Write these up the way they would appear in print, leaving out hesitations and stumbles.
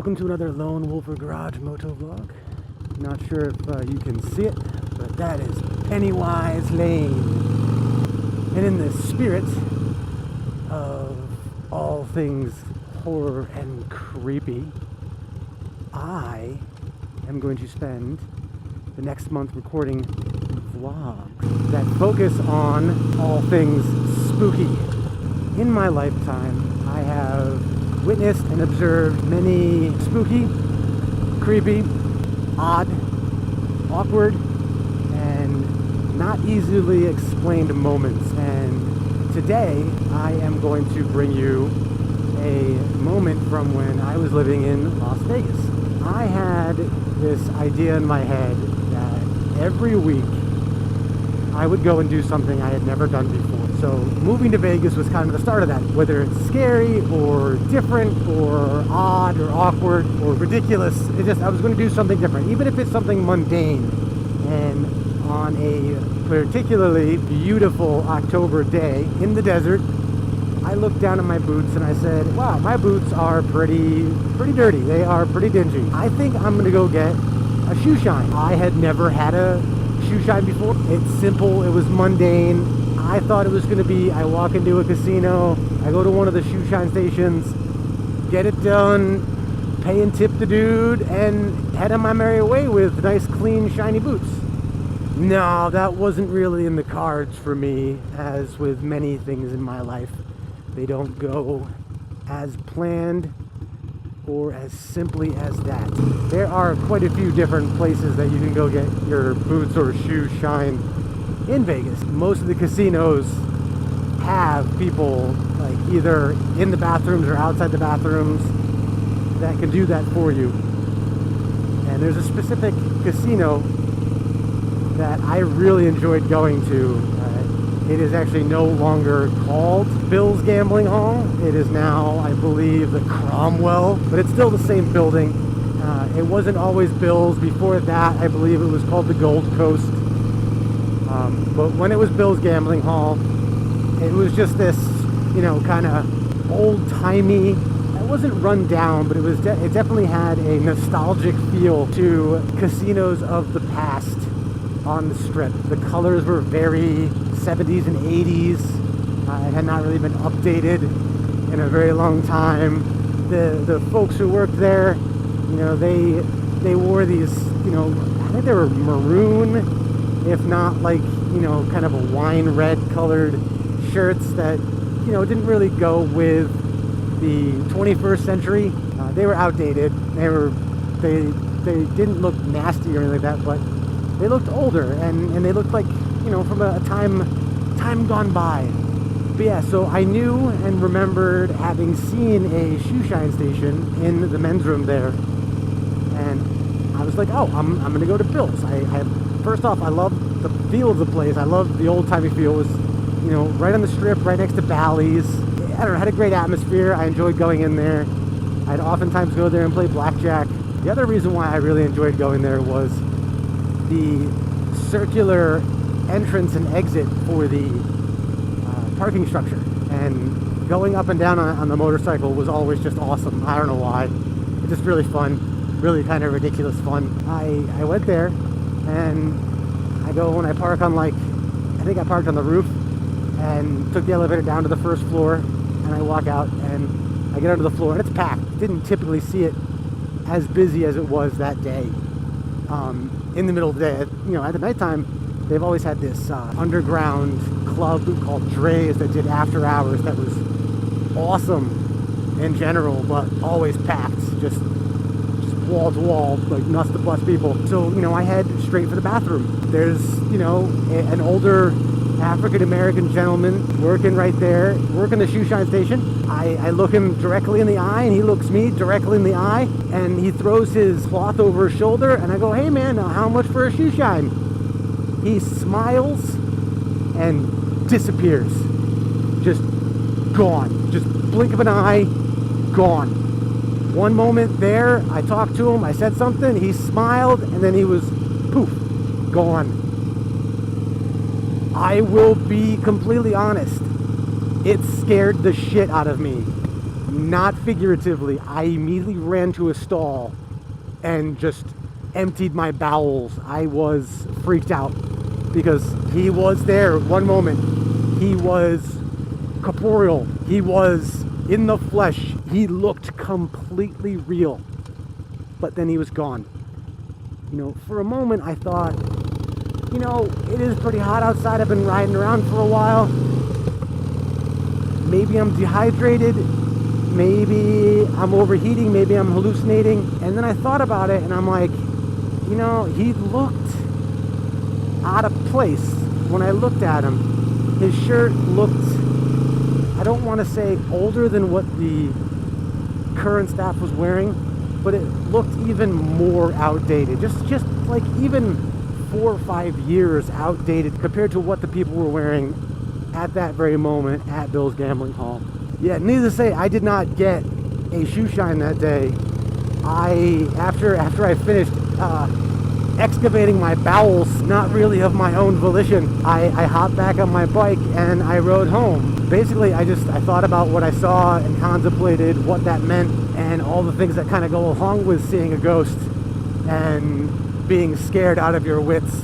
welcome to another Lone Wolfer Garage Moto Vlog. Not sure if you can see it, but that is Pennywise Lane. And in the spirit of all things horror and creepy, I am going to spend the next month recording vlogs that focus on all things spooky. In my lifetime, I have witnessed and observed many spooky, creepy, odd, awkward, and not easily explained moments. And today I am going to bring you a moment from when I was living in Las Vegas. I had this idea in my head that every week I would go and do something I had never done before. So moving to Vegas was kind of the start of that. Whether it's scary or different or odd or awkward or ridiculous, I was going to do something different, even if it's something mundane. And on a particularly beautiful October day in the desert, I looked down at my boots and I said, wow, my boots are pretty dirty. They are pretty dingy. I think I'm going to go get a shoe shine. I had never had a shoe shine before. It's simple. It was mundane. I thought it was going to be, I walk into a casino, I go to one of the shoe shine stations, get it done, pay and tip the dude, and head on my merry way with nice, clean, shiny boots. No, that wasn't really in the cards for me, as with many things in my life. They don't go as planned or as simply as that. There are quite a few different places that you can go get your boots or shoes shined in Vegas. Most of the casinos have people like either in the bathrooms or outside the bathrooms that can do that for you. And there's a specific casino that I really enjoyed going to. It is actually no longer called Bill's Gambling Hall. It is now, I believe, the Cromwell, but it's still the same building. It wasn't always Bill's. Before that, I believe it was called the Gold Coast. But when it was Bill's Gambling Hall, it was just this, kind of old-timey. It wasn't run down, but it definitely had a nostalgic feel to casinos of the past on the Strip. The colors were very 70s and 80s. It had not really been updated in a very long time. The folks who worked there, they wore these, I think they were maroon, if not like, kind of a wine red colored shirts that, didn't really go with the 21st century. They were outdated. They didn't look nasty or anything like that, but they looked older and they looked like, from a time gone by. But yeah, so I knew and remembered having seen a shoe shine station in the men's room there, and I was like, oh, I'm gonna go to Bill's. First off, I love the feel of the place. I love the old-timey feel. It was, right on the Strip, right next to Bally's. I don't know, had a great atmosphere. I enjoyed going in there. I'd oftentimes go there and play blackjack. The other reason why I really enjoyed going there was the circular entrance and exit for the parking structure. And going up and down on the motorcycle was always just awesome. I don't know why. It's just really fun. Really kind of ridiculous fun. I went there, and I go and I park on I think I parked on the roof and took the elevator down to the first floor, and I walk out and I get onto the floor and it's packed. Didn't typically see it as busy as it was that day. In the middle of the day, at the nighttime, they've always had this underground club called Dre's that did after hours that was awesome in general, but always packed, just wall to wall, like nuts to bust people. So, I head straight for the bathroom. There's, an older African-American gentleman working right there, working the shoe shine station. I look him directly in the eye, and he looks me directly in the eye, and he throws his cloth over his shoulder, and I go, hey man, how much for a shoe shine? He smiles and disappears. Just gone. Just blink of an eye, gone. One moment there, I talked to him, I said something, he smiled, and then he was poof, gone. I will be completely honest. It scared the shit out of me. not figuratively. I immediately ran to a stall and just emptied my bowels. I was freaked out because he was there. One moment, he was corporeal. He was in the flesh. He looked completely real. But then he was gone. You know, for a moment I thought, you know, it is pretty hot outside. I've been riding around for a while. Maybe I'm dehydrated. Maybe I'm overheating. Maybe I'm hallucinating. And then I thought about it and I'm like, you know, he looked out of place when I looked at him. His shirt looked, I don't want to say older than what the current staff was wearing, but it looked even more outdated. Just like even 4 or 5 years outdated compared to what the people were wearing at that very moment at Bill's Gambling Hall. Yeah, needless to say, I did not get a shoe shine that day. After I finished excavating my bowels, not really of my own volition, I hopped back on my bike and I rode home. Basically, I thought about what I saw and contemplated what that meant and all the things that kind of go along with seeing a ghost and being scared out of your wits.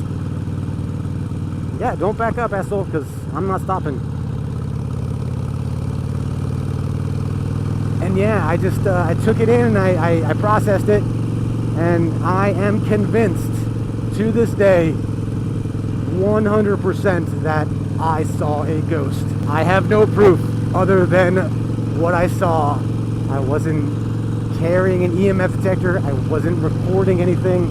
Yeah, don't back up, asshole, because I'm not stopping. And yeah, I took it in and I processed it, and I am convinced to this day 100% that I saw a ghost. I have no proof other than what I saw. I wasn't carrying an EMF detector. I wasn't recording anything.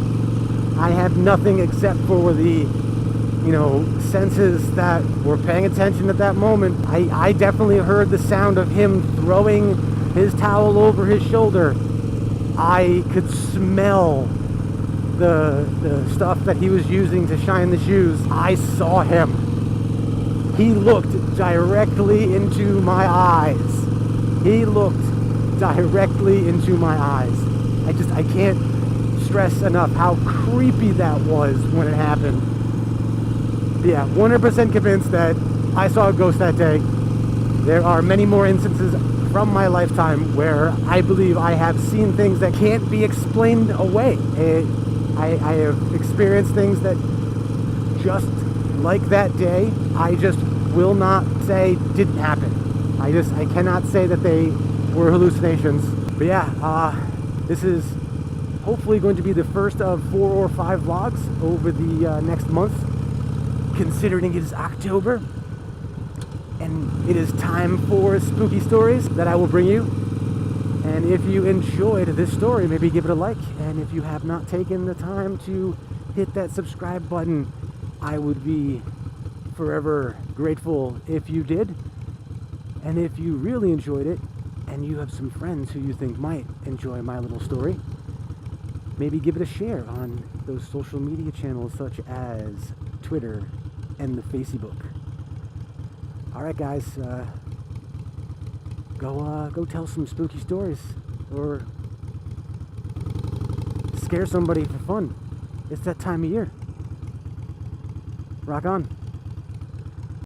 I have nothing except for the, you know, senses that were paying attention at that moment. I definitely heard the sound of him throwing his towel over his shoulder. I could smell the stuff that he was using to shine the shoes. I saw him. He looked directly into my eyes. He looked directly into my eyes. I can't stress enough how creepy that was when it happened. Yeah, 100% convinced that I saw a ghost that day. There are many more instances from my lifetime where I believe I have seen things that can't be explained away. I have experienced things that just like that day, I just will not say didn't happen. I cannot say that they were hallucinations. But yeah, this is hopefully going to be the first of 4 or 5 vlogs over the next month, considering it is October and it is time for spooky stories that I will bring you. And if you enjoyed this story, maybe give it a like. And if you have not taken the time to hit that subscribe button, I would be forever grateful if you did. And if you really enjoyed it and you have some friends who you think might enjoy my little story, maybe give it a share on those social media channels such as Twitter and the Facebook. All right, guys, go tell some spooky stories or scare somebody for fun. It's that time of year. Rock on.